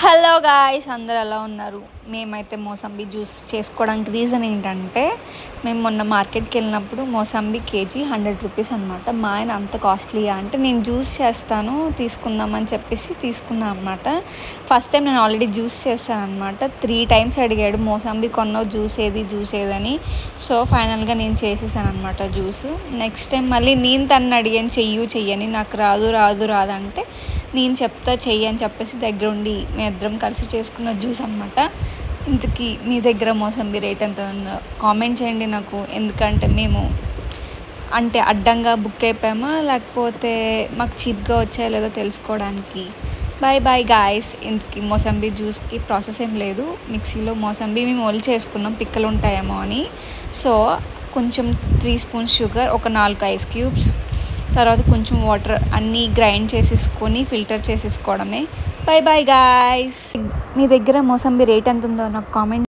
Hello guys, అందరు ఎలా ఉన్నారు? మేమైతే మోసంబి జ్యూస్ చేసుకోవడానికి రీజన్ ఏంటంటే, మేము మొన్న మార్కెట్కి వెళ్ళినప్పుడు మోసంబి కేజీ 100 రూపీస్ అనమాట. మా ఆయన అంత కాస్ట్లీయా అంటే, నేను జ్యూస్ చేస్తాను తీసుకుందామని చెప్పేసి తీసుకున్నాను అనమాట. ఫస్ట్ టైం నేను ఆల్రెడీ జ్యూస్ చేస్తాను అనమాట. 3 టైమ్స్ అడిగాడు, మోసంబి కొన్నావు జ్యూస్ ఏదని. సో ఫైనల్గా నేను చేసేసాను అనమాట జ్యూస్. నెక్స్ట్ టైం మళ్ళీ నేను తను అడిగాను, చెయ్యని నాకు రాదు అంటే, నేను చెప్తా చెయ్యి అని చెప్పేసి దగ్గరుండి మీ ఇద్దరం కలిసి చేసుకున్న జ్యూస్ అనమాట. ఇంతకీ మీ దగ్గర మోసంబి రేట్ ఎంత ఉందో కామెంట్ చేయండి నాకు. ఎందుకంటే మేము అంటే అడ్డంగా బుక్ అయిపోయామా, లేకపోతే మాకు చీప్గా వచ్చాయో లేదో తెలుసుకోవడానికి. Bye guys. ఇంతకీ మోసంబి జ్యూస్కి ప్రాసెస్ ఏం లేదు. మిక్సీలో మోసంబి మేము ఒలి చేసుకున్నాం, పిక్కలు ఉంటాయేమో అని. సో కొంచెం 3 స్పూన్స్ షుగర్, ఒక 4 ఐస్ క్యూబ్స్, తర్వాత కొంచెం వాటర్ అన్నీ గ్రైండ్ చేసేసుకొని ఫిల్టర్ చేసేసుకోవడమే. Bye guys. మీ దగ్గర మోసంబి రేట్ ఎంత ఉందో నాకు కామెంట్